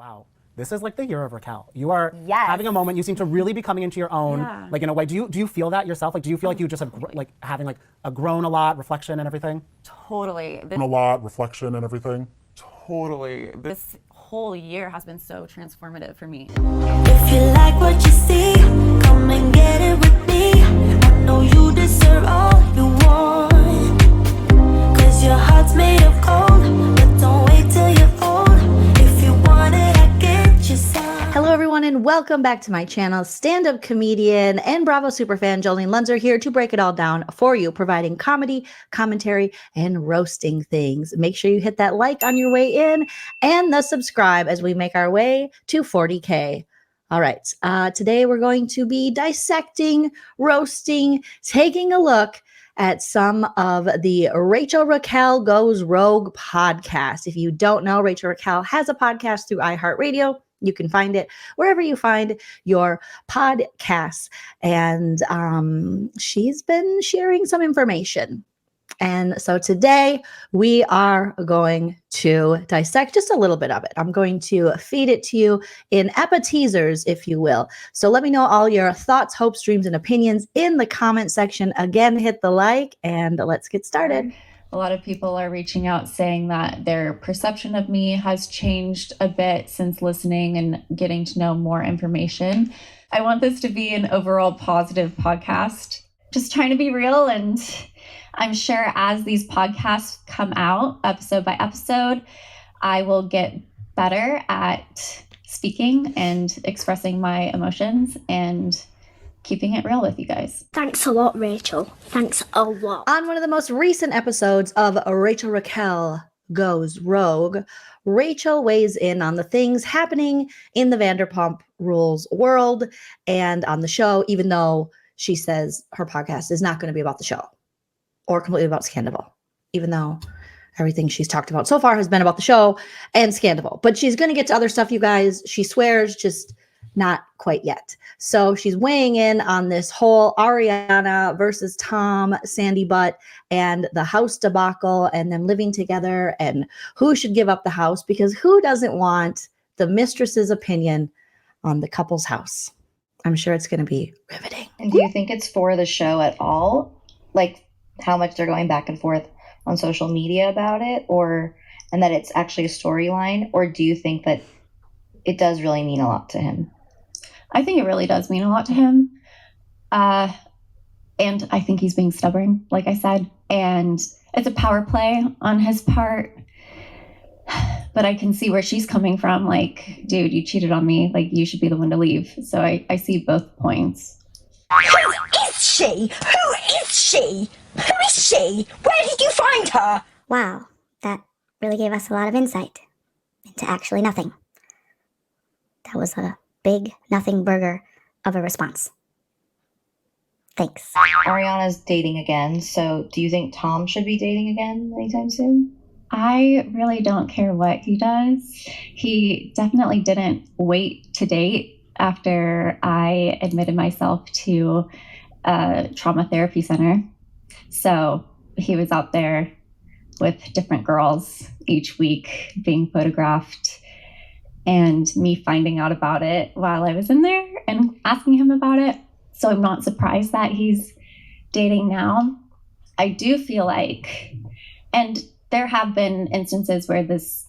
Wow. This is like the year of Raquel. You are having a moment. You seem to really be coming into your own, like in a way. Do you feel that yourself? Like, do you feel like you just have having like a grown a lot, reflection and everything? Totally. A lot, reflection and everything. Totally. This whole year has been so transformative for me. If you like what you see, come and get it with me. I know you deserve all you want, 'cause your heart's made of gold, but don't wait till you're old. If you want it, I get you some. Hello everyone and welcome back to my channel. Stand-up comedian and Bravo superfan Joleen Lunzer here to break it all down for you, providing comedy, commentary, and roasting things. Make sure you hit that like on your way in and the subscribe as we make our way to 40K. All right, today we're going to be dissecting, roasting, taking a look at some of the Rachel Raquel Goes Roague podcast. If you don't know, Rachel Raquel has a podcast through iHeartRadio. You can find it wherever you find your podcasts. And she's been sharing some information. And so today we are going to dissect just a little bit of it. I'm going to feed it to you in appetizers, if you will. So let me know all your thoughts, hopes, dreams, and opinions in the comment section. Again, hit the like and let's get started. A lot of people are reaching out saying that their perception of me has changed a bit since listening and getting to know more information. I want this to be an overall positive podcast, just trying to be real. And I'm sure as these podcasts come out episode by episode, I will get better at speaking and expressing my emotions and keeping it real with you guys. Thanks a lot, Rachel. Thanks a lot. On one of the most recent episodes of Rachel Raquel Goes Rogue, Rachel weighs in on the things happening in the Vanderpump Rules world and on the show, even though she says her podcast is not going to be about the show or completely about Scandoval, even though everything she's talked about so far has been about the show and Scandoval. But she's going to get to other stuff, you guys. She swears, just not quite yet. So she's weighing in on this whole Ariana versus Tom, Sandy Butt, and the house debacle and them living together and who should give up the house, because who doesn't want the mistress's opinion on the couple's house? I'm sure it's going to be riveting. And do you think it's for the show at all? Like how much they're going back and forth on social media about it, and that it's actually a storyline? Or do you think that it does really mean a lot to him? I think it really does mean a lot to him. And I think he's being stubborn, like I said. And it's a power play on his part. But I can see where she's coming from. Like, dude, you cheated on me. Like, you should be the one to leave. So I see both points. Who is she? Who is she? Who is she? Where did you find her? Wow, that really gave us a lot of insight into actually nothing. That was a big nothing burger of a response. Thanks. Ariana's dating again, so do you think Tom should be dating again anytime soon? I really don't care what he does. He definitely didn't wait to date after I admitted myself to a trauma therapy center. So he was out there with different girls each week being photographed, and me finding out about it while I was in there and asking him about it. So I'm not surprised that he's dating now. I do feel like, and there have been instances where this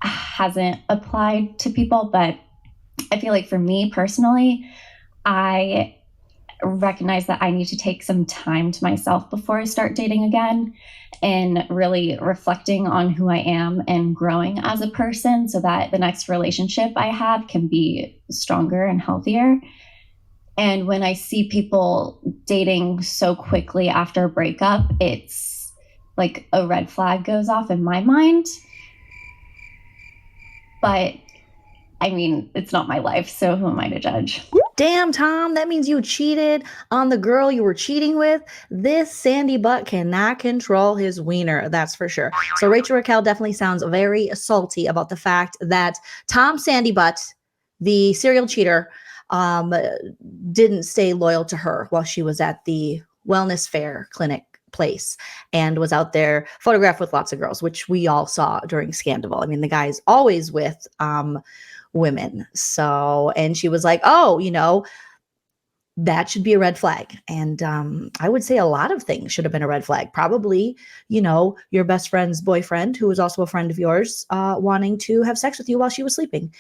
hasn't applied to people, but I feel like for me personally, I recognize that I need to take some time to myself before I start dating again and really reflecting on who I am and growing as a person so that the next relationship I have can be stronger and healthier. And when I see people dating so quickly after a breakup, it's like a red flag goes off in my mind. But I mean, it's not my life, so who am I to judge? Damn, Tom, that means you cheated on the girl you were cheating with. This Sandy Butt cannot control his wiener, that's for sure. So Rachel Raquel definitely sounds very salty about the fact that Tom Sandy Butt, the serial cheater, didn't stay loyal to her while she was at the wellness fair clinic place and was out there photographed with lots of girls, which we all saw during Scandoval. I mean, the guy's always with women. So, and she was like, oh, you know, that should be a red flag. And I would say a lot of things should have been a red flag. Probably, you know, your best friend's boyfriend, who was also a friend of yours, wanting to have sex with you while she was sleeping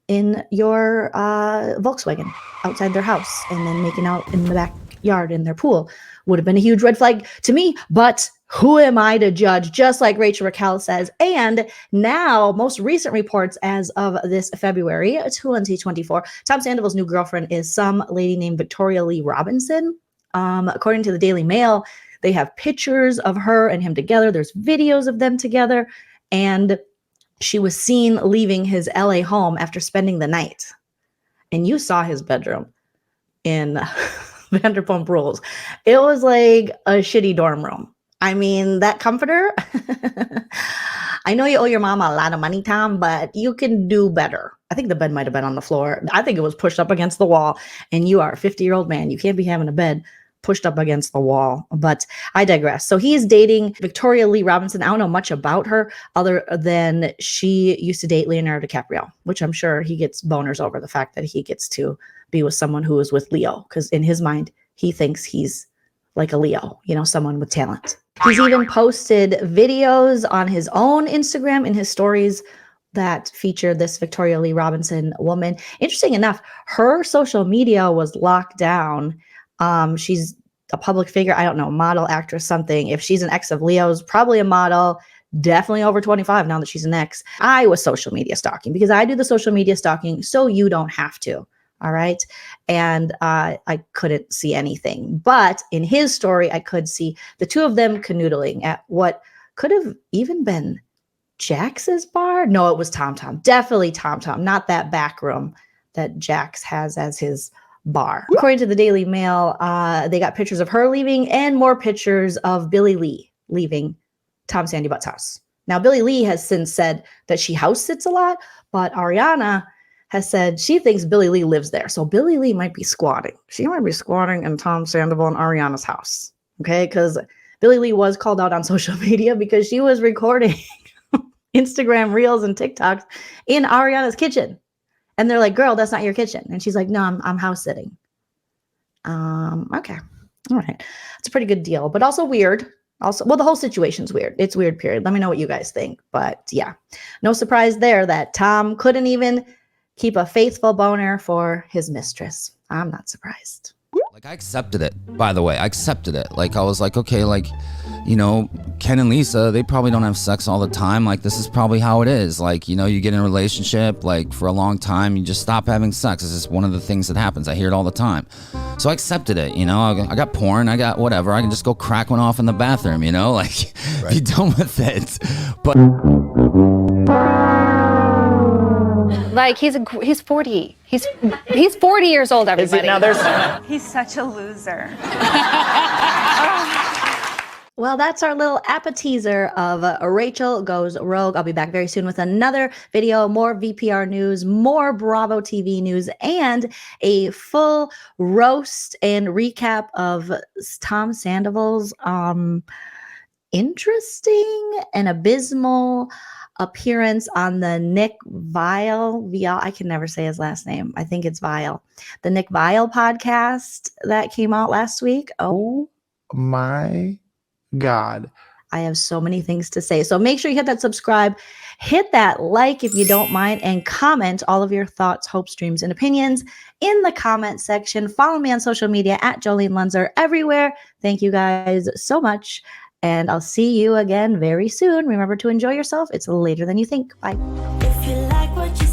in your Volkswagen outside their house and then making out in the backyard in their pool would have been a huge red flag to me. But who am I to judge? Just like Rachel Raquel says. And now, most recent reports as of this February 2024, Tom Sandoval's new girlfriend is some lady named Victoria Lee Robinson. According to the Daily Mail, they have pictures of her and him together. There's videos of them together. And she was seen leaving his LA home after spending the night. And you saw his bedroom in Vanderpump Rules. It was like a shitty dorm room. I mean, that comforter, I know you owe your mama a lot of money, Tom, but you can do better. I think the bed might have been on the floor. I think it was pushed up against the wall, and you are a 50-year-old man. You can't be having a bed pushed up against the wall, but I digress. So he's dating Victoria Lee Robinson. I don't know much about her other than she used to date Leonardo DiCaprio, which I'm sure he gets boners over the fact that he gets to be with someone who is with Leo, because in his mind, he thinks he's like a Leo, you know, someone with talent. He's even posted videos on his own Instagram in his stories that featured this Victoria Lee Robinson woman. Interesting enough, her social media was locked down. She's a public figure. I don't know, model, actress, something. If she's an ex of Leo's, probably a model, definitely over 25 now that she's an ex. I was social media stalking because I do the social media stalking so you don't have to. All right. And I couldn't see anything. But in his story, I could see the two of them canoodling at what could have even been Jax's bar. No, it was Tom Tom. Definitely Tom Tom, not that back room that Jax has as his bar. According to the Daily Mail, they got pictures of her leaving and more pictures of Billie Lee leaving Tom Sandy Butt's house. Now, Billie Lee has since said that she house sits a lot, but Ariana has said she thinks Billie Lee lives there. So Billie Lee might be squatting. She might be squatting in Tom Sandoval and Ariana's house. Okay, because Billie Lee was called out on social media because she was recording Instagram Reels and TikToks in Ariana's kitchen. And they're like, girl, that's not your kitchen. And she's like, no, I'm house sitting. Okay. All right. It's a pretty good deal, but also weird. Also, well, the whole situation's weird. It's weird, period. Let me know what you guys think. But yeah, no surprise there that Tom couldn't even keep a faithful boner for his mistress. I'm not surprised. Like, I accepted it, by the way. I accepted it. Like, I was like, okay, like, you know, Ken and Lisa, they probably don't have sex all the time. Like, this is probably how it is. Like, you know, you get in a relationship, like, for a long time, you just stop having sex. This is one of the things that happens. I hear it all the time. So I accepted it, you know. I got porn, I got whatever. I can just go crack one off in the bathroom, you know? Like, right. Be done with it. But... Like, he's 40. He's 40 years old, everybody. He's such a loser. Well, that's our little appetizer of Rachel Goes Rogue. I'll be back very soon with another video, more VPR news, more Bravo TV news, and a full roast and recap of Tom Sandoval's interesting and abysmal appearance on the Nick Viall, I can never say his last name. I think it's Viall. The Nick Viall podcast that came out last week. Oh my God. I have so many things to say. So make sure you hit that subscribe, hit that like if you don't mind, and comment all of your thoughts, hopes, dreams, and opinions in the comment section. Follow me on social media at Joleen Lunzer everywhere. Thank you guys so much. And I'll see you again very soon. Remember to enjoy yourself. It's later than you think. Bye. If you like what you